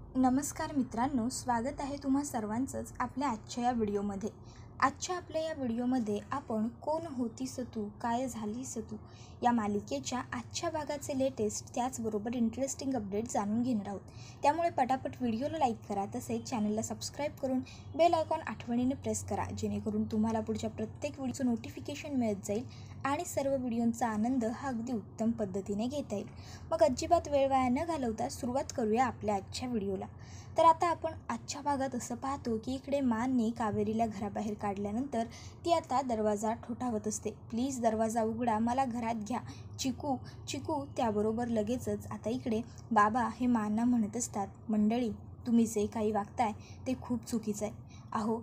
नमस्कार मित्रांनो, स्वागत आहे तुम्हा सर्वांचंच आपल्या आजच्या या व्हिडिओमध्ये। आजच्या आपल्या या व्हिडिओमध्ये आपण कोण होतीस तू काय झालीस तू या मालिकेच्या आजच्या भागाचे लेटेस्ट त्याचबरोबर इंटरेस्टिंग अपडेट जाणून घेणार आहोत। त्यामुळे पटापट व्हिडिओला लाईक करा, तसेच चॅनलला सबस्क्राईब करून बेल आयकॉन आठवणीने प्रेस करा, जेणेकरून तुम्हाला पुढच्या प्रत्येक व्हिडिओचं नोटिफिकेशन मिळत जाईल आणि सर्व व्हिडिओंचा आनंद हा अगदी उत्तम पद्धतीने घेता येईल। मग अजिबात वेळ वाया न घालवता सुरुवात करूया आपल्या आजच्या व्हिडिओला। तर आता आपण आजच्या भागात असं पाहतो की इकडे मानने कावेरीला घराबाहेर काढल्यानंतर ती आता दरवाजा ठोठावत असते। प्लीज दरवाजा उघडा, मला घरात घ्या, चिकू चिकू। त्याबरोबर लगेचच आता इकडे बाबा हे मानना म्हणत असतात, मंडळी तुम्ही जे काही वागताय ते खूप चुकीचं आहे। अहो,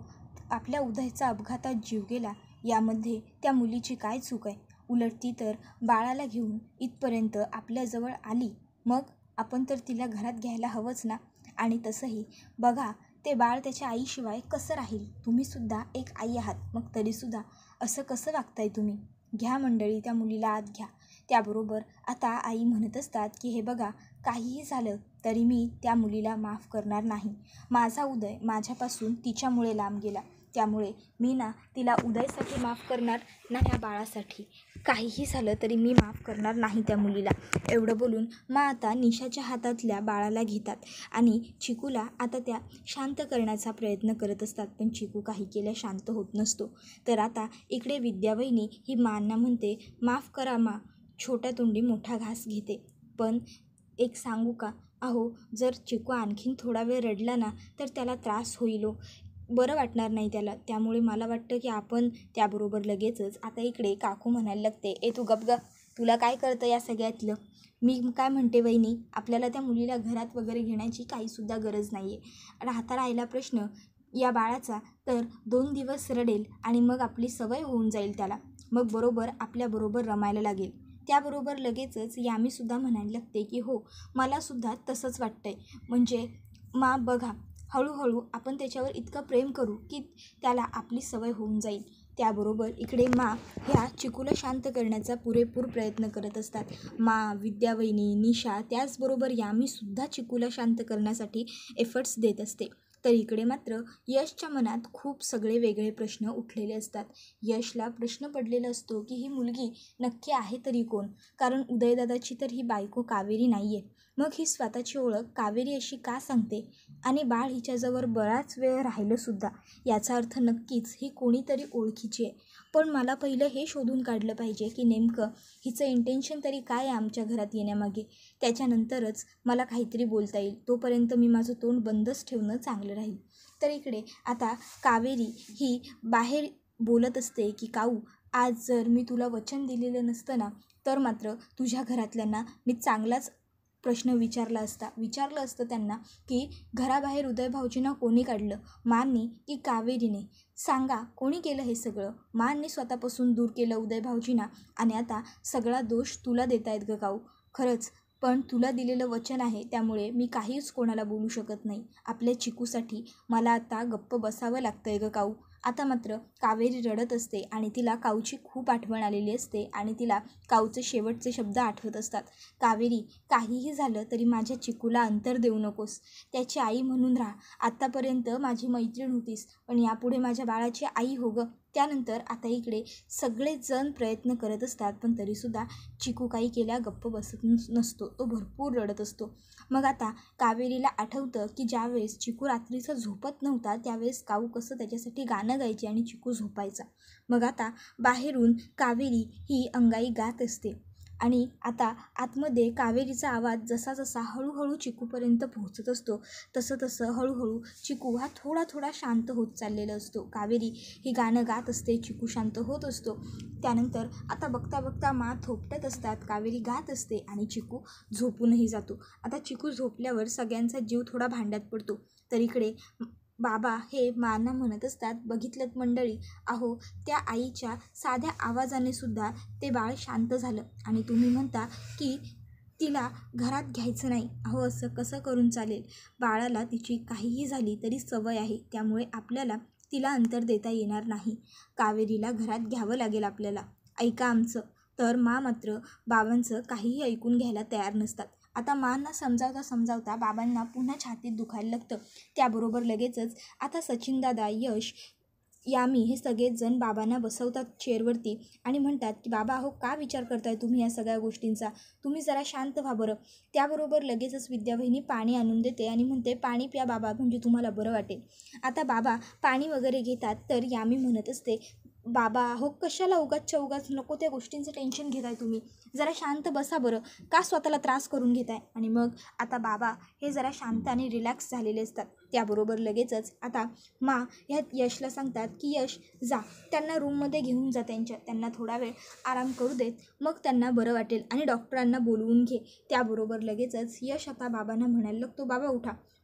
आपल्या उदयचा अपघातात जीव गेला, यामध्ये त्या मुलीची काय चूक आहे? उलट ती तर बाळाला घेऊन इथपर्यंत आपल्याजवळ आली, मग आपण तर तिला घरात घ्यायला हवंच ना। आणि तसंही बघा, ते बाळ त्याच्या आईशिवाय कसं राहील? तुम्हीसुद्धा एक आई आहात, मग तरीसुद्धा असं कसं वागताय तुम्ही? घ्या मंडळी, त्या मुलीला आत घ्या। त्याबरोबर आता आई म्हणत असतात की हे बघा, काहीही झालं तरी मी त्या मुलीला माफ करणार नाही। माझा उदय माझ्यापासून तिच्यामुळे लांब गेला, त्यामुळे मी ना तिला उदयसाठी माफ करणार ना त्या बाळासाठी। काहीही झालं तरी मी माफ करणार नाही त्या मुलीला। एवढं बोलून आता निशाच्या हातातल्या बाळाला घेतात आणि चिकूला आता त्या शांत करण्याचा प्रयत्न करत असतात, पण चिकू काही केल्या शांत होत नसतो। तर आता इकडे विद्यावहिनी ही मांना म्हणते, माफ करा मा, छोट्या तोंडी मोठा घास घेते। पण एक सांगू का, अहो जर चिकू आणखीन थोडा वेळ रडला ना तर त्याला त्रास होईल, बरं वाटणार नाही त्याला। त्यामुळे मला वाटतं की आपण त्याबरोबर लगेचच आता इकडे काकू म्हणायला लागते, तू गप, तुला काय कळतं या सगळ्यातलं? मी काय म्हणते वहिनी, आपल्याला त्या मुलीला घरात वगैरे घेण्याची काहीसुद्धा गरज नाही आहे। आता राहिला प्रश्न या बाळाचा, तर 2 दिवस रडेल आणि मग आपली सवय होऊन जाईल त्याला, मग बरोबर आपल्याबरोबर रमायला लागेल। त्याबरोबर लगेचच यामीसुद्धा म्हणायला लागते की हो, मलासुद्धा तसंच वाटतंय। म्हणजे मा बघा, हळूहळू आपण त्याच्यावर इतकं प्रेम करू की त्याला आपली सवय होऊन जाईल। त्याबरोबर इकडे ह्या चिकूला शांत करण्याचा पुरेपूर प्रयत्न करत असतात। विद्यावहिनी, निशा, त्याचबरोबर यामीसुद्धा चिकूला शांत करण्यासाठी एफर्ट्स देत असते। तर इकडे मात्र यशच्या मनात खूप सगळे वेगळे प्रश्न उठलेले असतात। यशला प्रश्न पडलेला असतो की ही मुलगी नक्की आहे तरी कोण? कारण उदयदादाची तर ही बायको कावेरी नाही आहे, मग ही स्वतःची ओळख कावेरी अशी का सांगते? आणि बाळ हिच्याजवळ बराच वेळ राहिलंसुद्धा, याचा अर्थ नक्कीच ही कोणीतरी ओळखीची आहे। पण मला पहिलं हे शोधून काढलं पाहिजे की नेमकं हिचं इंटेन्शन तरी काय आहे आमच्या घरात येण्यामागे, त्याच्यानंतरच मला काहीतरी बोलता येईल। तोपर्यंत मी माझं तोंड बंदच ठेवणं चांगलं राहील। तर इकडे आता कावेरी ही बाहेर बोलत असते की काऊ, आज जर मी तुला वचन दिलेलं नसतं ना, तर मात्र तुझ्या घरातल्यांना मी चांगलाच प्रश्न विचारलं असतं त्यांना की घराबाहेर उदय भाऊजींना कोणी काढलं, माननी की कावेरीने? सांगा, कोणी केलं हे सगळं? मानने स्वतःपासून दूर केलं उदय भाऊजींना आणि आता सगळा दोष तुला देतायत ग काऊ। खरंच, पण तुला दिलेलं वचन आहे, त्यामुळे मी काहीच कोणाला बोलू शकत नाही। आपल्या चिकूसाठी मला आता गप्प बसावं लागतंय ग काऊ। आता मात्र कावेरी रडत असते आणि तिला काऊची खूप आठवण आलेली असते आणि तिला काऊचे शेवटचे शब्द आठवत असतात। कावेरी, काहीही झालं तरी माझ्या चिकूला अंतर देऊ नकोस, त्याची आई म्हणून राहा। आत्तापर्यंत माझी मैत्रीण होतीस, पण यापुढे माझ्या बाळाची आई हो गं। त्यानंतर आता इकडे सगळेजण प्रयत्न करत असतात, पण तरीसुद्धा चिकू काही केल्या गप्प बसत नसतो, तो भरपूर रडत असतो। मग आता कावेरीला आठवतं की ज्यावेळेस चिकू रात्रीचं झोपत नव्हता, त्यावेळेस काऊ कसं त्याच्यासाठी गाणं गायची आणि चिकू झोपायचा। मग आता बाहेरून कावेरी ही अंगाई गात असते आणि आता आतमध्ये कावेरीचा आवाज जसा जसा हळूहळू चिकूपर्यंत पोहोचत असतो, तसं तसं हळूहळू चिकू हा थोडा थोडा शांत होत चाललेला असतो। कावेरी ही गाणं गात असते, चिकू शांत होत असतो। त्यानंतर आता बघता बघता थोपटत असतात, कावेरी गात असते आणि चिकू झोपूनही जातो। आता चिकू झोपल्यावर सगळ्यांचा जीव थोडा भांड्यात पडतो। तर इकडे बाबा हे माना म्हणत असतात, बघितलं मंडळी, अहो त्या आईच्या साध्या आवाजाने सुद्धा ते बाळ शांत झालं आणि तुम्ही म्हणता की तिला घरात घ्यायचं नाही। अहो असं कसं करून चालेल? बाळाला तिची काहीही झाली तरी सवय आहे, त्यामुळे आपल्याला तिला अंतर देता येणार नाही। कावेरीला घरात घ्यावं लागेल आपल्याला, ऐका आमचं। तर मात्र बाबांचं काहीही ऐकून घ्यायला तयार नसतात आता मांना समजावता बाबांना पुन्हा छातीत दुखायला लागतं. त्याबरोबर लगेचच आता सचिनदादा, यश, यामी हे सगळेजण बाबांना बसवतात चेअरवरती आणि म्हणतात की बाबा हो का विचार करताय तुम्ही या सगळ्या गोष्टींचा, तुम्ही जरा शांत व्हा बरं. त्याबरोबर लगेचच विद्यावहिनी पाणी आणून देते आणि म्हणते पाणी प्या बाबा, म्हणजे तुम्हाला बरं वाटेल. आता बाबा पाणी वगैरे घेतात. तर यामी म्हणत असते बाबा हो कशाला उगाच नको त्या गोष्टींचं टेन्शन घेताय तुम्ही, जरा शांत बसा बरं, का स्वतःला त्रास करून घेताय. आणि मग आता बाबा हे जरा शांत आणि रिलॅक्स झालेले असतात. त्याबरोबर लगेचच आता ह्या यशला सांगतात की यश जा, त्यांना रूममध्ये घेऊन जा, त्यांना थोडा वेळ आराम करू देत, मग त्यांना बरं वाटेल आणि डॉक्टरांना बोलवून घे. त्याबरोबर लगेचच यश आता बाबांना म्हणायला लागतो बाबा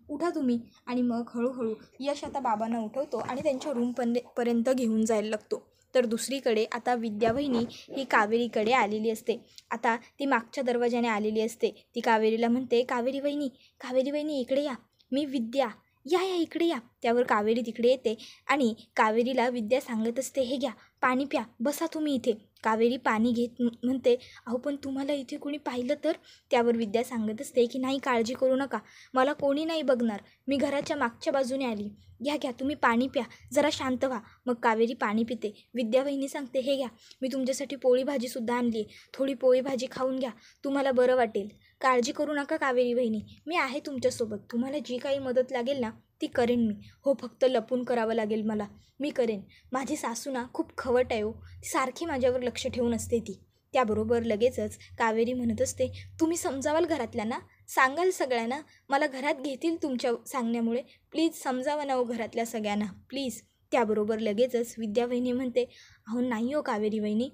उठा तुम्ही. आणि मग हळूहळू यश आता बाबांना उठवतो आणि त्यांच्या रूमपर्यंत घेऊन जायला लागतो. तर दुसरीकडे आता विद्यावहिनी ही कावेरीकडे आलेली असते. आता ती मागच्या दरवाजाने आलेली असते. ती कावेरीला म्हणते कावेरी वहिनी इकडे या, मी विद्या, या इकडे या. त्यावर कावेरी तिकडे येते आणि कावेरीला विद्या सांगत असते हे घ्या पाणी प्या, बसा तुम्ही इथे. कावेरी पाणी घेत म्हणते अहो पण तुम्हाला इथे कोणी पाहिलं तर. त्यावर विद्या सांगत असते की नाही काळजी करू नका, मला कोणी नाही बघणार, मी घराच्या मागच्या बाजूने आली, घ्या तुम्ही पाणी प्या, जरा शांत व्हा. मग कावेरी पाणी पिते. विद्यावहिनी सांगते हे घ्या, मी तुमच्यासाठी पोळी भाजीसुद्धा आणली आहे, थोडी पोळी भाजी खाऊन घ्या, तुम्हाला बरं वाटेल. काळजी करू नका कावेरी वहिनी, मी आहे तुमच्यासोबत, तुम्हाला जी काही मदत लागेल ना ती करेन मी. हो फक्त लपून करावं लागेल मला, मी करेन. माझी सासू ना खूप खवट आहे हो, सारखी माझ्यावर लक्ष ठेवून असते ती. त्याबरोबर लगेचच कावेरी म्हणत असते तुम्ही समजावाल घरातल्यांना, सांगाल सगळ्यांना, मला घरात घेतील तुमच्या सांगण्यामुळे, प्लीज समजावा ना हो घरातल्या सगळ्यांना प्लीज. त्याबरोबर लगेचच विद्यावहिनी म्हणते अहो नाही हो कावेरी वहिनी,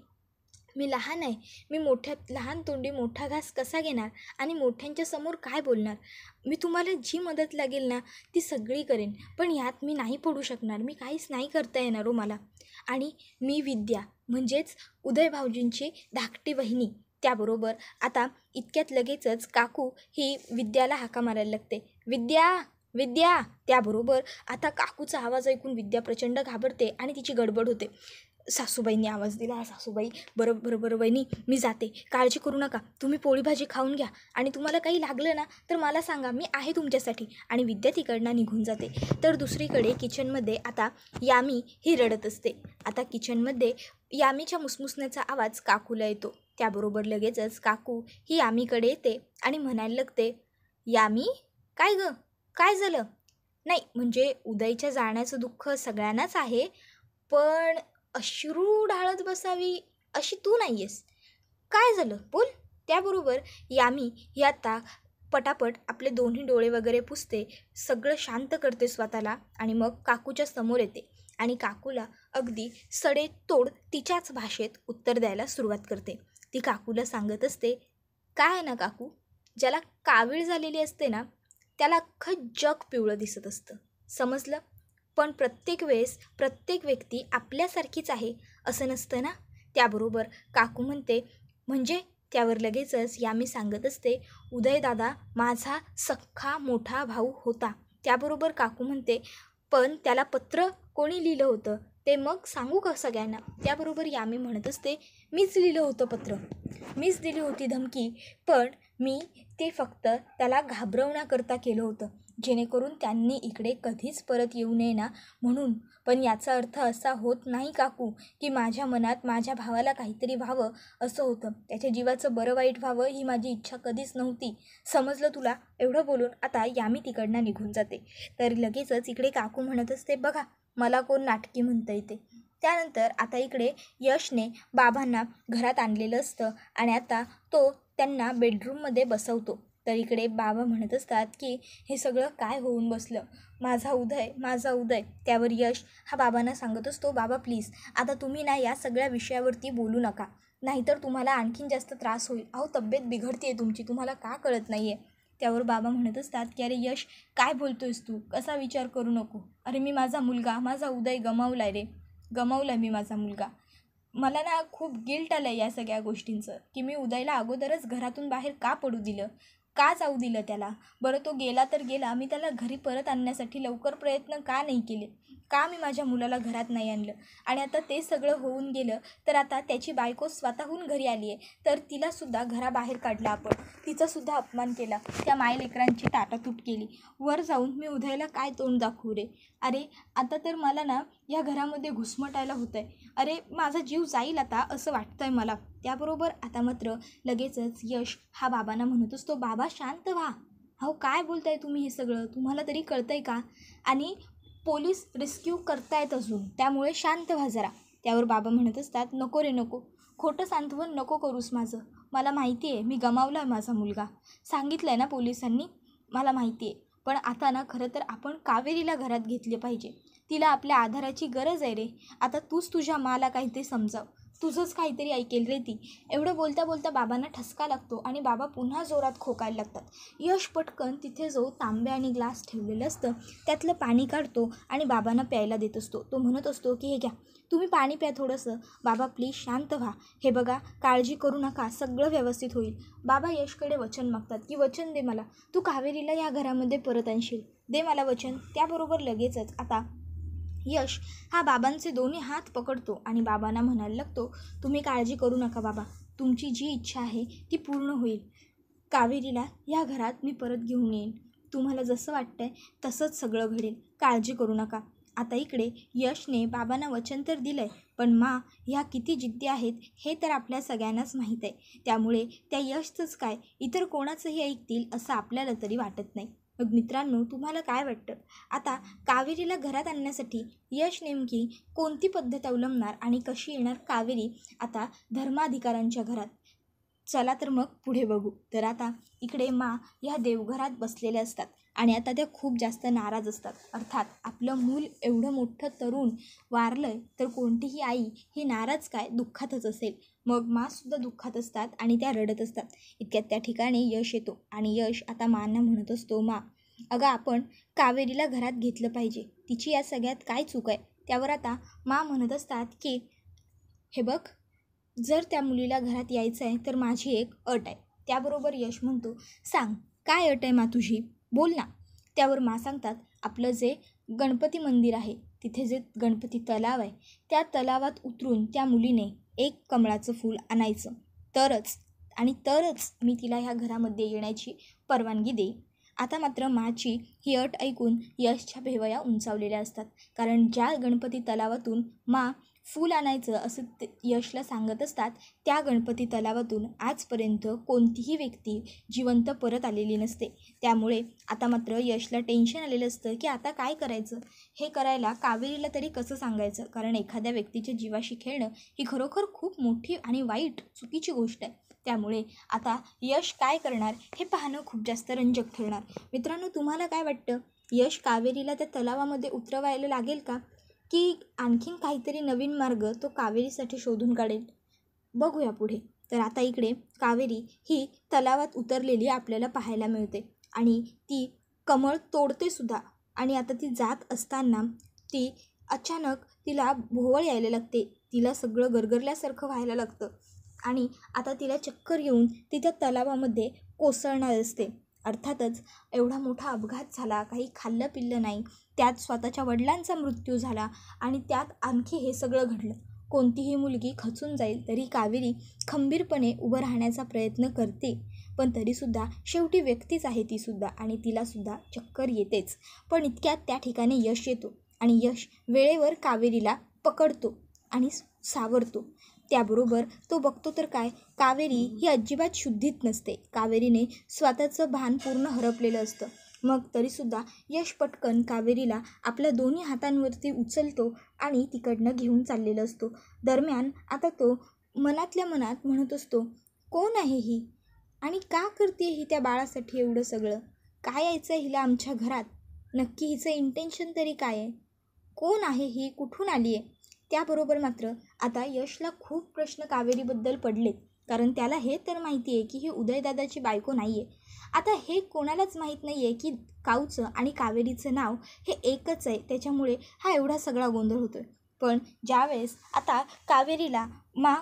मी लहान आहे, मी लहान तोंडी मोठा घास कसा घेणार आणि मोठ्यांच्या समोर काय बोलणार. मी तुम्हाला जी मदत लागेल ना ती सगळी करेन, पण यात मी नाही पडू शकणार, मी काहीच नाही करता येणार हो मला. आणि मी विद्या म्हणजेच उदय भाऊजींची धाकटी वहिनी. त्याबरोबर आता इतक्यात लगेचच काकू ही विद्याला हाका मारायला लागते विद्या. त्याबरोबर आता काकूचा आवाज ऐकून विद्या प्रचंड घाबरते आणि तिची गडबड होते. सासूबाईंनी आवाज दिला, सासूबाई बरं वहिनी मी जाते, काळजी करू नका, तुम्ही पोळी भाजी खाऊन घ्या आणि तुम्हाला काही लागलं ना तर मला सांगा, मी आहे तुमच्यासाठी. आणि विद्या तिकडनं निघून जाते. तर दुसरीकडे किचनमध्ये आता यामी ही रडत असते. आता किचनमध्ये यामीच्या मुसमुसण्याचा आवाज काकूला येतो. त्याबरोबर लगेचच काकू ही यामीकडे येते आणि म्हणायला लागते यामी काय झालं. नाही म्हणजे उदयच्या जाण्याचं दुःख सगळ्यांनाच आहे, पण अश्रू ढाळत बसावी अशी तू नाही आहेस, काय झालं बोल. त्याबरोबर यामी ही आता पटापट आपले दोन्ही डोळे वगैरे पुसते, सगळं शांत करते स्वतःला आणि मग काकूच्या समोर येते आणि काकूला अगदी सडेतोड तिच्याच भाषेत उत्तर द्यायला सुरुवात करते. ती काकूला सांगत असते काय आहे ना काकू, ज्याला कावीळ झालेली असते ना त्याला अख्खं जग पिवळं दिसत असतं, समजलं. पण प्रत्येक वेळेस प्रत्येक व्यक्ती आपल्यासारखीच आहे असं नसतं ना. त्याबरोबर काकू म्हणते म्हणजे. त्यावर लगेचच यामी सांगत असते उदयदादा माझा सख्खा मोठा भाऊ होता. त्याबरोबर काकू म्हणते पण त्याला पत्र कोणी लिहिलं होतं ते मग सांगू का सगळ्यांना. त्याबरोबर यामी म्हणत असते मीच लिहिलं होतं पत्र, मीच दिली होती धमकी, पण मी ते फक्त त्याला घाबरवण्याकरता केलं होतं, जेणेकरून त्यांनी इकडे कधीच परत येऊ नये ना म्हणून. पण याचा अर्थ असा होत नाही काकू की माझ्या मनात माझ्या भावाला काहीतरी व्हावं असं होतं, त्याच्या जीवाचं बरं वाईट व्हावं ही माझी इच्छा कधीच नव्हती, समजलं तुला. एवढं बोलून आता यामी तिकडनं निघून जाते. तर लगेचच इकडे काकू म्हणत असते बघा मला कोण नाटकी म्हणता येते. त्यानंतर आता इकडे यशने बाबांना घरात आणलेलं असतं आणि आता तो त्यांना बेडरूममध्ये बसवतो. तर इकडे बाबा म्हणत असतात की हे सगळं काय होऊन बसलं, माझा उदय. त्यावर यश हा बाबांना सांगत असतो बाबा प्लीज आता तुम्ही ना या सगळ्या विषयावरती बोलू नका, नाहीतर तुम्हाला आणखीन जास्त त्रास होईल. अहो तब्येत बिघडते तुमची, तुम्हाला का कळत नाही आहे. त्यावर बाबा म्हणत असतात की अरे यश काय बोलतोयस तू, कसा विचार करू नको, अरे मी माझा उदय गमावलाय रे, गमावलाय मी माझा मुलगा. मला ना खूप गिल्ट आलं या सगळ्या गोष्टींचं की मी उदयला अगोदरच घरातून बाहेर का पडू दिलं, का जाऊ दिलं त्याला. बरं तो गेला तर गेला, मी त्याला घरी परत आणण्यासाठी लवकर प्रयत्न का नाही केले. का मी माझ्या मुलाला घरात नाही आणलं. आणि आता ते सगळं होऊन गेलं तर आता त्याची बायको स्वतःहून घरी आली आहे तर तिलासुद्धा घराबाहेर काढलं आपण, तिचासुद्धा अपमान केला, त्या मायलेकरांची ताटातूट केली. वर जाऊन मी उदयला काय तोंड दाखवू रे. अरे आता तर मला ना या घरामध्ये घुसमटायला होतं आहे. अरे माझा जीव जाईल आता असं वाटतं आहे मला. त्याबरोबर आता मात्र लगेचच यश हा बाबांना म्हणत असतो, बाबा शांत व्हा. अहो काय बोलताय तुम्ही हे सगळं, तुम्हाला तरी कळतं आहे का. आणि पोलीस रेस्क्यू करतायत अजून, त्यामुळे शांत व्हा जरा. त्यावर बाबा म्हणत असतात, नको रे नको, खोटं सांत्वन नको करूस माझं. मला माहिती आहे मी गमावला आहे माझा मुलगा, सांगितलं आहे ना पोलिसांनी, मला माहिती आहे. पण आता ना खरं तर आपण कावेरीला घरात घेतले पाहिजे. तिला आपल्या आधाराची गरज आहे रे. आता तूच तुझ्या माला काहीतरी समजाव, तुझंच काहीतरी ऐकेल रे ती. एवढं बोलता बोलता बाबांना ठसका लागतो आणि बाबा पुन्हा जोरात खोकायला लागतात. यश पटकन तिथे जो तांबे आणि ग्लास ठेवलेलं असतं त्यातलं पाणी काढतो आणि बाबांना प्यायला देत असतो. तो म्हणत असतो की हे घ्या, तुम्ही पाणी प्या थोडंसं. बाबा प्लीज शांत व्हा. हे बघा काळजी करू नका, सगळं व्यवस्थित होईल. बाबा यशकडे वचन मागतात की वचन दे मला, तू कावेरीला या घरामध्ये परत आणशील, दे मला वचन. त्याबरोबर लगेचच आता यश हा बाबांचे दोन्ही हात पकडतो आणि बाबांना म्हणायला लागतो, तुम्ही काळजी करू नका बाबा, तुमची जी इच्छा आहे ती पूर्ण होईल. कावेरीला या घरात मी परत घेऊन येईन, तुम्हाला जसं वाटतंय तसंच सगळं घडेल, काळजी करू नका. आता इकडे यशने बाबांना वचन तर दिलं आहे, पण ह्या किती जिद्दी आहेत हे तर आपल्या सगळ्यांनाच माहीत आहे. त्यामुळे त्या यशचंच काय इतर कोणाचंही ऐकतील असं आपल्याला तरी वाटत नाही. मग मित्रांनो, तुम्हाला काय वाटतं, आता कावेरीला घरात आणण्यासाठी यश नेमकी कोणती पद्धत अवलंबणार आणि कशी येणार कावेरी आता धर्माधिकाऱ्यांच्या घरात. चला तर मग पुढे बघू. तर आता इकडे ह्या देवघरात बसलेल्या असतात आणि आता त्या खूप जास्त नाराज असतात. अर्थात आपलं मूल एवढं मोठं तरुण वारलंय तर कोणतीही आई ही नाराज काय दुःखातच असेल. मग सुद्धा दुःखात असतात आणि त्या रडत असतात. इतक्यात त्या ठिकाणी यश येतो आणि यश आता मांना म्हणत असतो, अगं आपण कावेरीला घरात घेतलं पाहिजे, तिची या सगळ्यात काय चूक आहे. त्यावर आता म्हणत असतात की हे बघ, जर त्या मुलीला घरात यायचं आहे तर माझी एक अट आहे. त्याबरोबर यश म्हणतो, सांग काय अट आहे तुझी, बोल ना. त्यावर सांगतात, आपलं जे गणपती मंदिर आहे तिथे जे गणपती तलाव आहे त्या तलावात उतरून त्या मुलीने एक कमळाचं फूल आणायचं, तरच मी तिला ह्या घरामध्ये येण्याची परवानगी देईन. आता मात्र माची ही अट ऐकून यशच्या भेवया उंचावलेल्या असतात, कारण ज्या गणपती तलावातून फूल आणायचं असं ते यशला सांगत असतात त्या गणपती तलावातून आजपर्यंत कोणतीही व्यक्ती जिवंत परत आलेली नसते. त्यामुळे आता मात्र यशला टेन्शन आलेलं असतं की आता काय करायचं. हे करायला कावेरीला तरी कसं सांगायचं, कारण एखाद्या व्यक्तीच्या जीवाशी खेळणं ही खरोखर खूप मोठी आणि वाईट चुकीची गोष्ट आहे. त्यामुळे आता यश काय करणार हे पाहणं खूप जास्त रंजक ठरणार. मित्रांनो, तुम्हाला काय वाटतं, यश कावेरीला त्या तलावामध्ये उतरवायला लागेल का, की आणखीन काहीतरी नवीन मार्ग तो कावेरीसाठी शोधून काढेल. बघूया पुढे. तर आता इकडे कावेरी ही तलावात उतरलेली आपल्याला पाहायला मिळते आणि ती कमळ तोडते सुद्धा. आणि आता ती जात असताना ती अचानक तिला भोवळ यायला लागते, तिला सगळं गरगरल्यासारखं व्हायला लागतं आणि आता तिला चक्कर येऊन ती त्या तलावामध्ये कोसळणार असते. अर्थातच एवढा मोठा अपघात झाला, काही खाल्लं पिल्लं नाही, त्यात स्वतःच्या वडिलांचा मृत्यू झाला आणि त्यात आणखी हे सगळं घडलं. कोणतीही मुलगी खचून जाईल तरी कावेरी खंबीरपणे उभं राहण्याचा प्रयत्न करते, पण तरीसुद्धा शेवटी व्यक्तीच आहे तीसुद्धा आणि तिलासुद्धा चक्कर येतेच. पण इतक्यात त्या ठिकाणी यश येतो आणि यश वेळेवर कावेरीला पकडतो आणि सावरतो. त्याबरोबर तो बघतो तर काय, कावेरी ही अजिबात शुद्धीत नसते. कावेरीने स्वतःचं भान पूर्ण हरपलेलं असतं. मग तरीसुद्धा यश पटकन कावेरीला आपल्या दोन्ही हातांवरती उचलतो आणि तिकडनं घेऊन चाललेलं असतो. दरम्यान आता तो मनातल्या मनात म्हणत असतो, कोण आहे ही आणि का करते ही त्या बाळासाठी एवढं सगळं, काय यायचं हिला आमच्या घरात, नक्की हिचं इंटेन्शन तरी काय आहे, कोण आहे ही, कुठून आली आहे. त्याबरोबर मात्र आता यशला खूप प्रश्न कावेरीबद्दल पडलेत, कारण त्याला हे तर माहिती आहे की ही उदयदादाची बायको नाही आहे. आता हे कोणालाच माहीत नाही आहे की काऊचं आणि कावेरीचं नाव हे एकच आहे, त्याच्यामुळे हा एवढा सगळा गोंधळ होतो आहे. पण ज्यावेळेस आता कावेरीला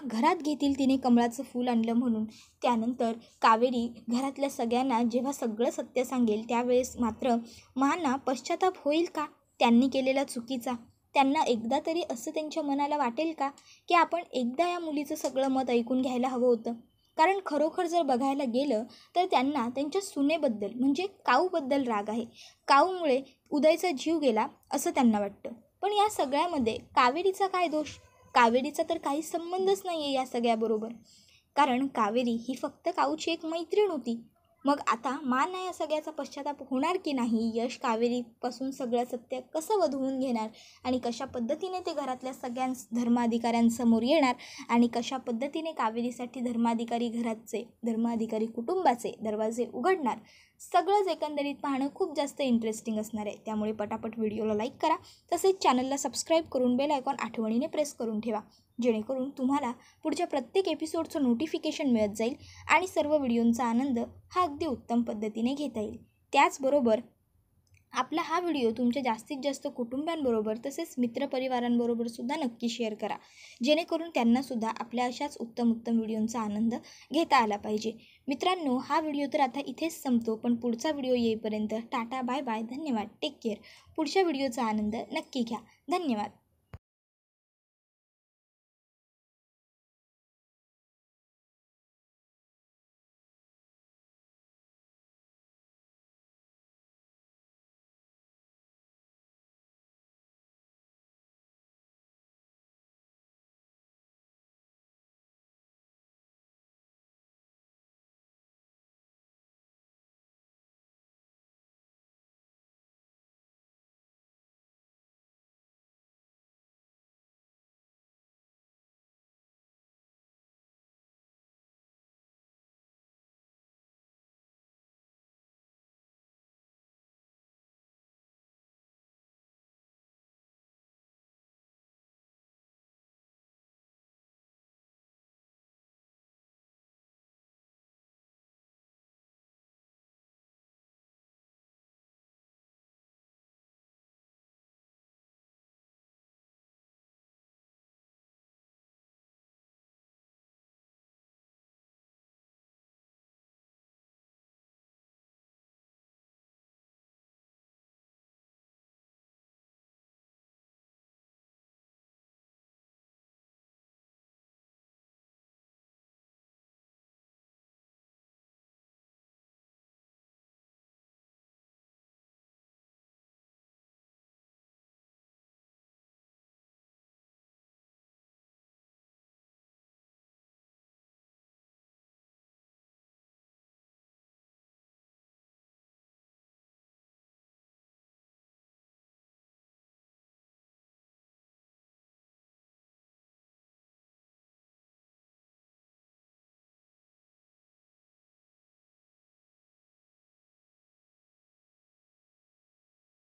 घरात घेतील तिने कमळाचं फूल आणलं म्हणून, त्यानंतर कावेरी घरातल्या सगळ्यांना जेव्हा सगळं सत्य सांगेल त्यावेळेस मात्र ना पश्चाताप होईल का त्यांनी केलेला चुकीचा. त्यांना एकदा तरी असं त्यांच्या मनाला वाटेल का की आपण एकदा या मुलीचं सगळं मत ऐकून घ्यायला हवं होतं? कारण खरोखर जर बघायला गेलं तर त्यांना त्यांच्या सुनेबद्दल म्हणजे काऊबद्दल राग आहे. काऊमुळे उदयचा जीव गेला असं त्यांना वाटतं. पण या सगळ्यामध्ये कावेरीचा काय दोष? कावेरीचा तर काहीच संबंधच नाही आहे या सगळ्याबरोबर. कारण कावेरी ही फक्त काऊची एक मैत्रीण होती. मग आता माना या सगळ्याचा पश्चाताप होणार की नाही? यश कावेरीपासून सगळं सत्य कसं वधवून घेणार आणि कशा पद्धतीने ते घरातल्या सगळ्या धर्माधिकाऱ्यांसमोर येणार आणि कशा पद्धतीने कावेरीसाठी धर्माधिकारी कुटुंबाचे दरवाजे उघडणार, सगळंच एकंदरीत पाहणं खूप जास्त इंटरेस्टिंग असणार आहे. त्यामुळे पटापट व्हिडिओला लाईक करा, तसेच चॅनलला सबस्क्राईब करून बेल आयकॉन आठवणीने प्रेस करून ठेवा, जेणेकरून तुम्हाला पुढच्या प्रत्येक एपिसोडचं नोटिफिकेशन मिळत जाईल आणि सर्व व्हिडिओंचा आनंद हा अगदी उत्तम पद्धतीने घेता येईल. त्याचबरोबर आपला हा व्हिडिओ तुमच्या जास्तीत जास्त कुटुंबांबरोबर तसेच मित्रपरिवारांबरोबर सुद्धा नक्की शेअर करा, जेणेकरून त्यांनासुद्धा आपल्या अशाच उत्तम व्हिडिओंचा आनंद घेता आला पाहिजे. मित्रांनो, हा व्हिडिओ तर आता इथेच संपतो, पण पुढचा व्हिडिओ येईपर्यंत टाटा बाय बाय, धन्यवाद, टेक केअर. पुढच्या व्हिडिओचा आनंद नक्की घ्या. धन्यवाद.